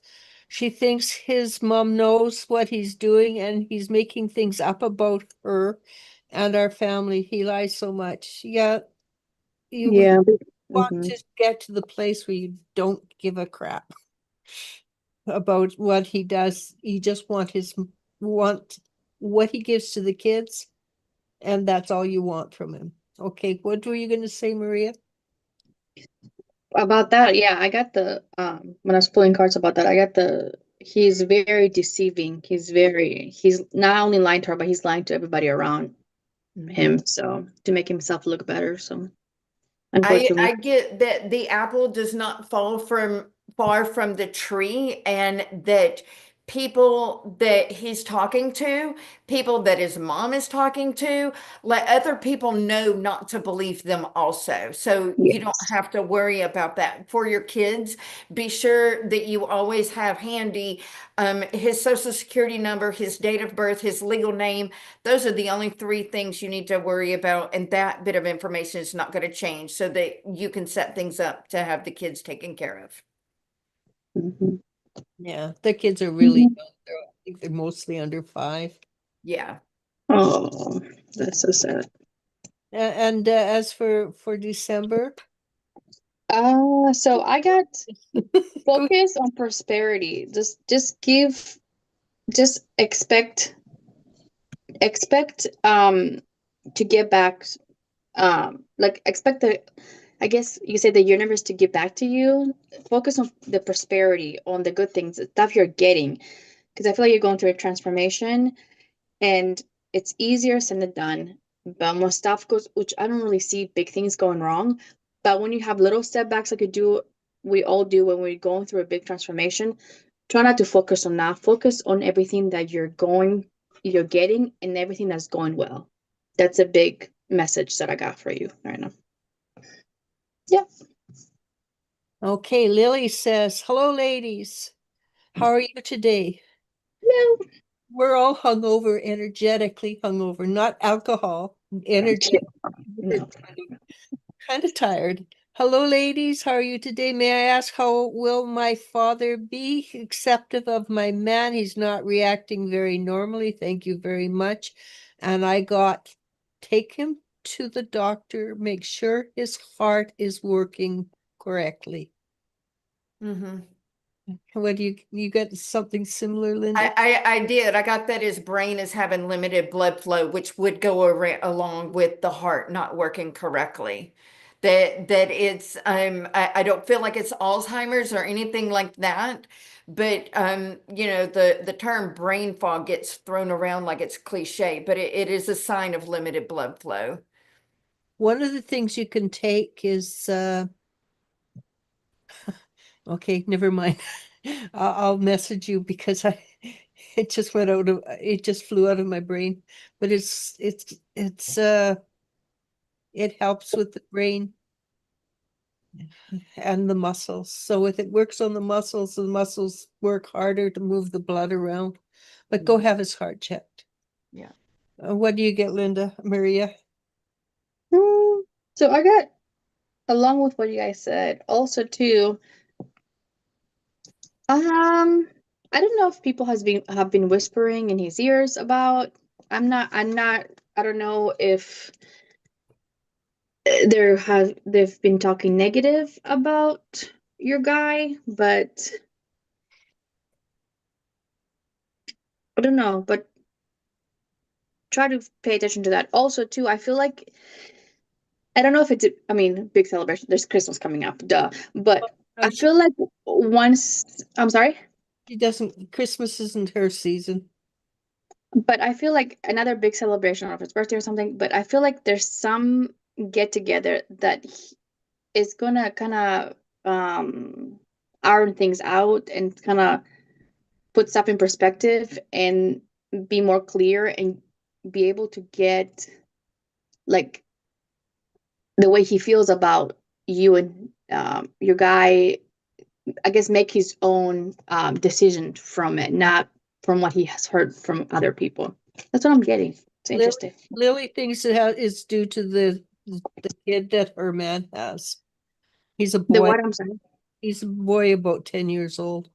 S1: she thinks his mom knows what he's doing and he's making things up about her and our family. He lies so much. Yeah, you
S2: Yeah.
S1: want
S2: Mhm.
S1: to get to the place where you don't give a crap about what he does. You just want what he gives to the kids, and that's all you want from him. Okay, what were you going to say, Maria?
S2: About that, yeah, I got the when I was pulling cards about that, I got he's very deceiving. He's not only lying to her, but he's lying to everybody around him, so to make himself look better. So unfortunately.
S3: I get that the apple does not fall from far from the tree, and that people that he's talking to, people that his mom is talking to, let other people know not to believe them also. So you don't
S2: Yes.
S3: have to worry about that. For your kids, be sure that you always have handy his social security number, his date of birth, his legal name. Those are the only three things you need to worry about, and that bit of information is not going to change so that you can set things up to have the kids taken care of.
S2: Mhm.
S1: Yeah, the kids are really young. I think they're mostly under 5.
S3: Yeah.
S2: Oh, that's so sad.
S1: And as for December,
S2: So I got
S1: go
S2: focus on prosperity. Just expect to get back, like expect the, I guess you say the universe to give back to you. Focus on the prosperity, on the good things, the stuff you're getting, because I feel like you're going through a transformation, and it's easier said than done. But when stuff goes, which I don't really see big things going wrong, but when you have little setbacks like we all do when we're going through a big transformation, try not to focus on that. Focus on everything that you're getting, and everything that's going well. That's a big message that I got for you right now. Yeah.
S1: Okay, Lily says, "Hello, ladies. How are you today?"
S2: No.
S1: We're all hungover, energetically hungover, not alcohol, energetic. We're
S2: No.
S1: kind of tired. Hello, ladies. How are you today? May I ask, how will my father be acceptive of my man? He's not reacting very normally. Thank you very much. And I got, take him to the doctor, make sure his heart is working correctly.
S3: Mm-hmm.
S1: What do you got something similar, Linda?
S3: I did. I got that his brain is having limited blood flow, which would go along with the heart not working correctly. That it's I don't feel like it's Alzheimer's or anything like that, but the term brain fog gets thrown around like it's cliche, but it is a sign of limited blood flow.
S1: One of the things you can take is okay, never mind. I'll message you because it just it just flew out of my brain. But it helps with the brain and the muscles. So if it works on the muscles work harder to move the blood around. But go have his heart checked.
S3: Yeah.
S1: What do you get, Linda? Maria?
S2: So I got, along with what you guys said, also too, I don't know if people have been whispering in his ears about. I'm not. I don't know if they've been talking negative about your guy, but I don't know. But try to pay attention to that. Also, too, I feel like I don't know if it's I mean, big celebration. There's Christmas coming up, duh. But
S1: No,
S2: I feel like once I'm sorry,
S1: she doesn't, Christmas isn't her season.
S2: but I feel like another big celebration of his birthday or something. But I feel like there's some get together that is gonna kind of iron things out and kind of put stuff in perspective and be more clear and be able to get like the way he feels about you and your guy, I guess, make his own decision from it, not from what he has heard from other people. That's what I'm getting. It's interesting.
S1: Lily thinks it is due to the kid that her man has. He's a
S2: The
S1: boy.
S2: what? I'm sorry.
S1: He's a boy about 10 years old.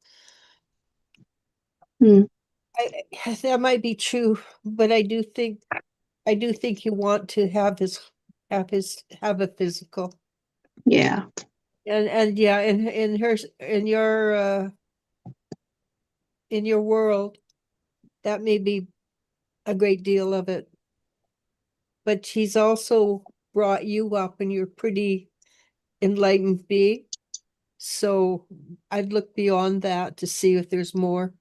S2: Hmm.
S1: That might be true, but I do think you want to have have a physical.
S2: Yeah.
S1: And yeah, in her in your world, that may be a great deal of it. But she's also brought you up and you're pretty enlightened being. So I'd look beyond that to see if there's more.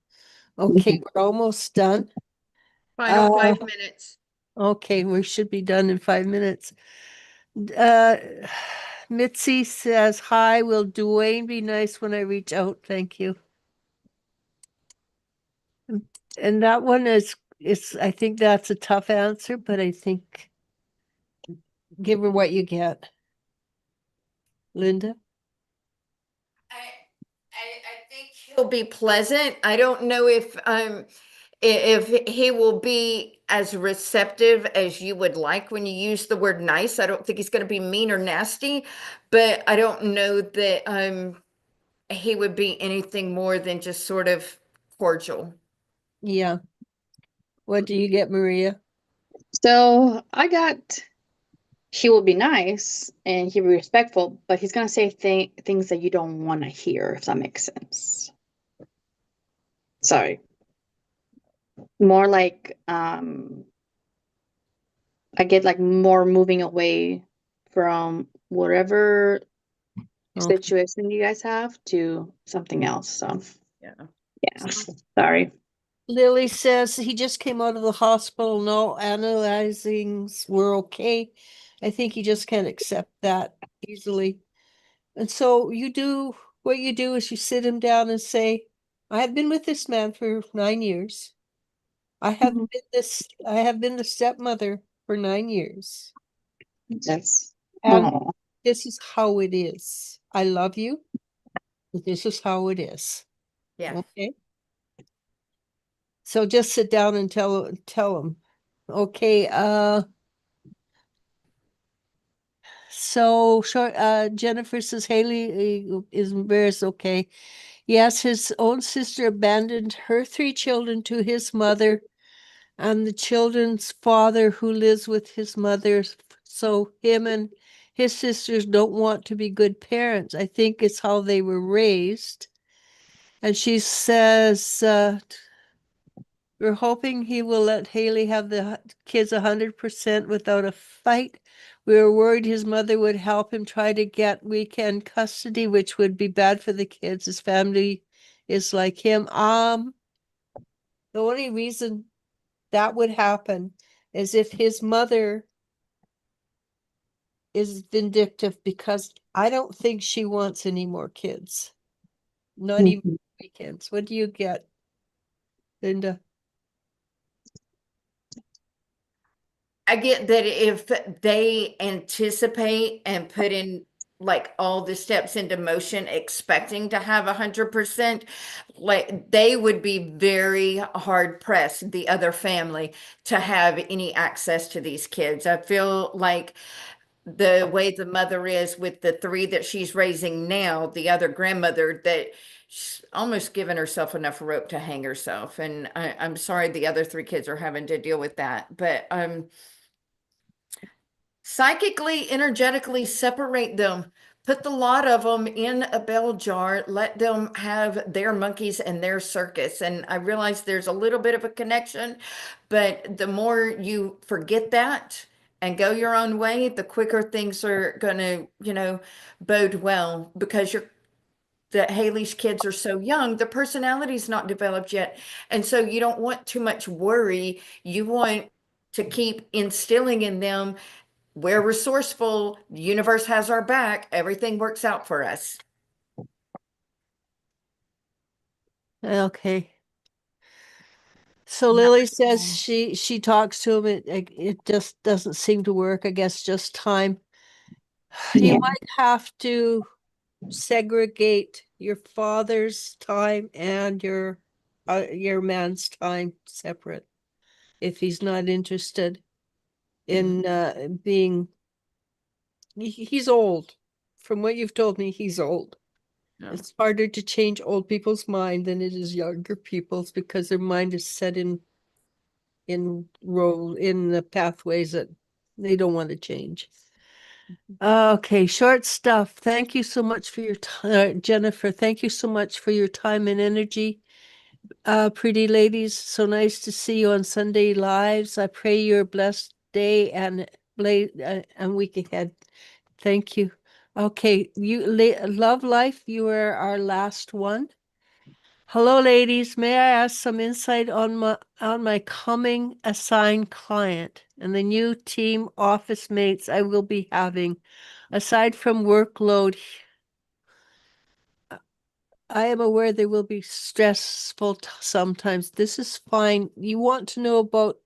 S1: Okay, we're almost done.
S3: Final
S1: Uh,
S3: 5 minutes.
S1: Okay, we should be done in 5 minutes. Uh, Mitzi says, hi, will Dwayne be nice when I reach out? Thank you. And that one I think that's a tough answer, but I think give her what you get. Linda?
S3: I think he'll be pleasant. I don't know if he will be as receptive as you would like when you use the word nice. I don't think he's going to be mean or nasty, but I don't know that he would be anything more than just sort of cordial.
S1: Yeah. What do you get, Maria?
S2: So I got he will be nice and he'll be respectful, but he's gonna say things that you don't want to hear, if that makes sense. Sorry. More like I get like more moving away from whatever
S1: Okay.
S2: situation you guys have to something else. So
S3: Yeah.
S2: yeah, sorry.
S1: Lily says he just came out of the hospital. No analyzings were okay. I think he just can't accept that easily. And so what you do is you sit him down and say, I have been with this man for 9 years.
S2: Mhm.
S1: I have been the stepmother for 9 years.
S2: Yes.
S1: And
S2: Oh,
S1: this is how it is. I love you, but this is how it is.
S3: Yeah.
S1: Okay. So just sit down and tell him. Okay, so short Jennifer says Haley is embarrassed. Okay. Yes, his own sister abandoned her 3 children to his mother and the children's father who lives with his mother. So him and his sisters don't want to be good parents. I think it's how they were raised. And she says, we're hoping he will let Haley have the kids 100% without a fight. We were worried his mother would help him try to get weekend custody, which would be bad for the kids. His family is like him. The only reason that would happen is if his mother is vindictive, because I don't think she wants any more kids, not even
S2: mhm.
S1: weekends. What do you get, Linda?
S3: I get that if they anticipate and put in like all the steps into motion, expecting to have 100%, like they would be very hard pressed, the other family, to have any access to these kids. I feel like the way the mother is with the 3 that she's raising now, the other grandmother, that she's almost given herself enough rope to hang herself. And I'm sorry the other 3 kids are having to deal with that, but psychically, energetically separate them. put the lot of them in a bell jar, let them have their monkeys and their circus. And I realize there's a little bit of a connection, but the more you forget that and go your own way, the quicker things are going to, bode well, because that Haley's kids are so young, the personality's not developed yet. And so you don't want too much worry. You want to keep instilling in them, we're resourceful, the universe has our back, everything works out for us.
S1: Okay. So
S3: Yeah.
S1: Lily says she talks to him. It just doesn't seem to work. I guess just time. You
S2: Yeah.
S1: might have to segregate your father's time and your man's time separate if he's not interested in being. He's old. From what you've told me, he's old.
S3: Yeah.
S1: It's harder to change old people's mind than it is younger people's because their mind is set in the pathways that they don't want to change. Okay, short stuff. Thank you so much for your time, Jennifer. Thank you so much for your time and energy. Pretty ladies, so nice to see you on Sunday Lives. I pray your blessed day and week ahead. Thank you. Okay, love life. You are our last one. Hello, ladies. May I ask some insight on my coming assigned client and the new team office mates I will be having? Aside from workload, I am aware they will be stressful sometimes. This is fine. You want to know about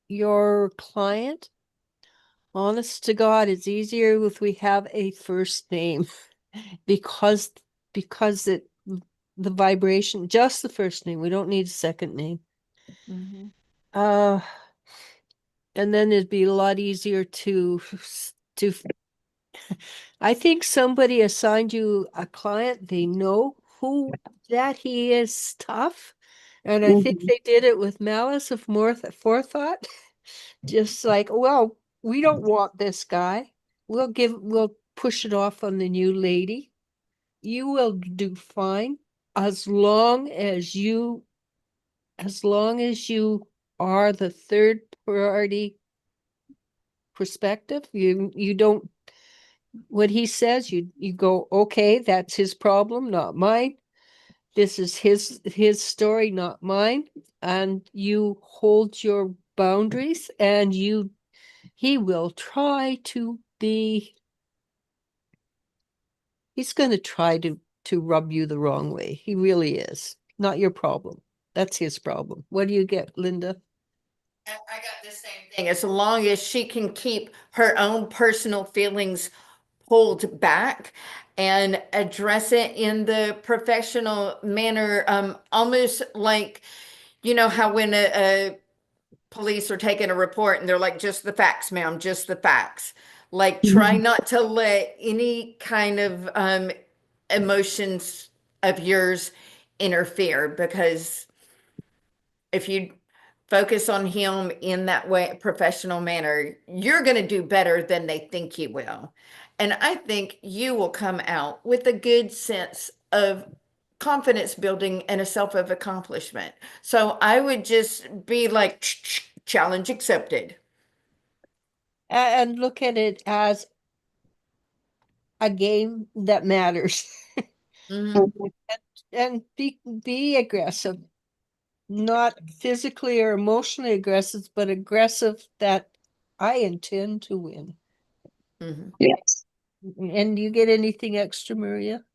S1: your client? Honest to God, it's easier if we have a first name because it the vibration, just the first name. We don't need a second name.
S3: Mhm.
S1: Uh, and then it'd be a lot easier to I think somebody assigned you a client, they know who that he is tough. And I think
S2: Mhm.
S1: they did it with malice of more forethought. Just like, well, we don't want this guy. We'll push it off on the new lady. You will do fine as long as you are the third party perspective. You don't what he says, you go, okay, that's his problem, not mine. This is his story, not mine. And you hold your boundaries and he will try to be he's going to try to rub you the wrong way. He really is. Not your problem. That's his problem. What do you get, Linda?
S3: I got the same thing. As long as she can keep her own personal feelings pulled back and address it in the professional manner, almost like, how when a police are taking a report and they're like, just the facts, ma'am, just the facts. Like, try not to let any kind of emotions of yours interfere, because if you focus on him in that way, professional manner, you're going to do better than they think you will. And I think you will come out with a good sense of confidence building and a self of accomplishment. So I would just be like, challenge accepted.
S1: And look at it as a game that matters.
S3: Mhm.
S1: And be aggressive, not physically or emotionally aggressive, but aggressive that I intend to win.
S3: Mhm.
S2: Yes.
S1: And do you get anything extra, Maria?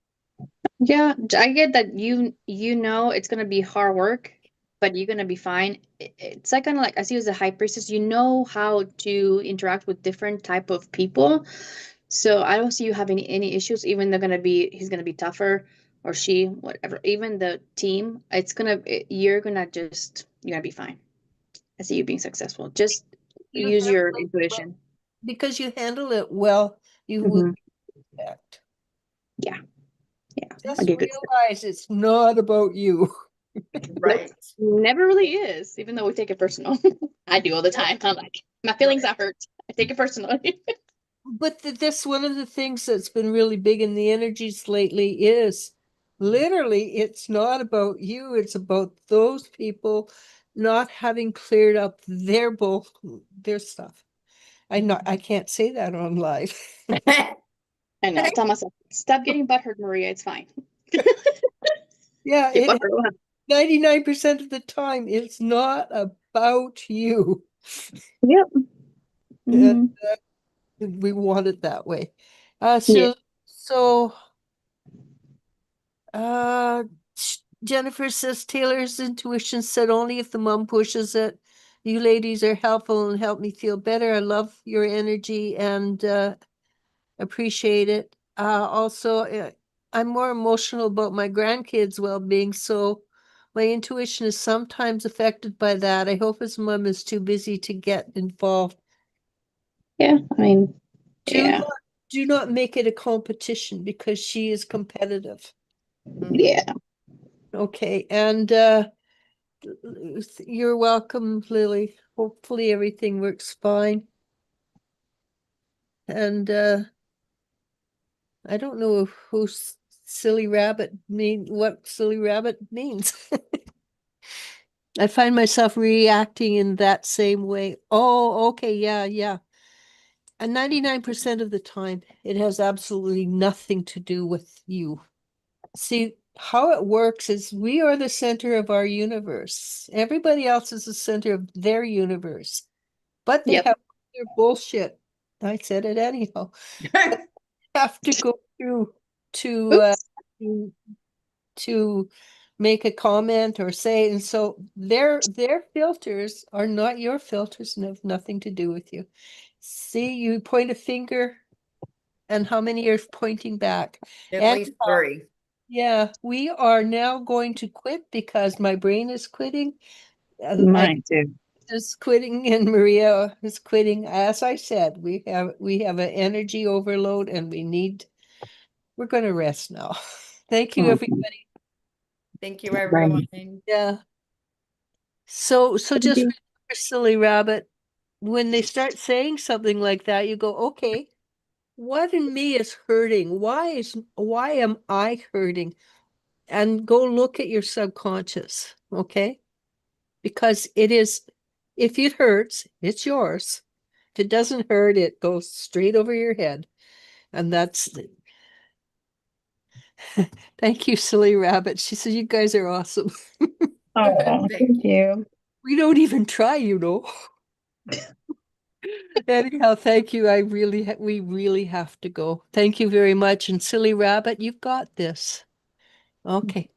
S2: Yeah, I get that you know it's gonna be hard work, but you're gonna be fine. It's like kind of like I see you as a high priestess. You know how to interact with different type of people, so I don't see you having any issues. Even they're gonna be he's gonna be tougher or she whatever. Even the team, you're gonna be fine. I see you being successful. Just
S1: You
S2: use
S1: handle
S2: your
S1: it well.
S2: intuition.
S1: Because you handle it well, you will
S2: Hmm.
S1: expect.
S2: Yeah, yeah. I
S1: Just
S2: get good.
S1: realize it's not about you.
S2: Nope.
S3: Right.
S2: Never really is, even though we take it personal. I do all the time. I'm like, my feelings are hurt. I take it personally.
S1: But this one of the things that's been really big in the energies lately is literally it's not about you, it's about those people not having cleared up their stuff. I can't say that on live.
S2: I know. Tell myself, stop getting butthurt, Maria. It's fine.
S1: Yeah,
S2: Get butthurt.
S1: 99% of the time it's not about you.
S2: Yep.
S1: And
S2: Mhm.
S1: we want it that way.
S2: Yeah.
S1: So Uh, Jennifer says Taylor's intuition said only if the mom pushes it. You ladies are helpful and help me feel better. I love your energy and appreciate it. Also, I'm more emotional about my grandkids' well-being, so my intuition is sometimes affected by that. I hope his mom is too busy to get involved.
S2: Yeah. I mean,
S1: Do
S2: yeah.
S1: not do not make it a competition because she is competitive.
S2: Yeah.
S1: Okay, and you're welcome, Lily. Hopefully everything works fine. And I don't know who silly rabbit what silly rabbit means. I find myself reacting in that same way. Oh, okay, yeah. And 99% of the time, it has absolutely nothing to do with you. See, how it works is we are the center of our universe. Everybody else is the center of their universe. But they
S2: Yep.
S1: have their bullshit. I said it anyhow. Have to go through
S2: Oops.
S1: to to make a comment or say, and so their filters are not your filters and have nothing to do with you. See, you point a finger, and how many are pointing back?
S3: At
S1: And
S3: least 3.
S1: yeah, we are now going to quit because my brain is quitting. I
S2: Mine too.
S1: is quitting and Maria is quitting. As I said, we have an energy overload and we're gonna rest now. Thank you,
S2: Mhm.
S1: everybody.
S3: Thank you,
S2: Right.
S3: everyone.
S1: Yeah. So
S2: Thank
S1: just
S2: you.
S1: remember, silly rabbit, when they start saying something like that, you go, okay, what in me is hurting? Why am I hurting? And go look at your subconscious, okay? Because if it hurts, it's yours. If it doesn't hurt, it goes straight over your head. And thank you, silly rabbit. She said, you guys are awesome.
S2: Oh, thank you.
S1: We don't even try, Anyhow, thank you. We really have to go. Thank you very much. And silly rabbit, you've got this. Okay.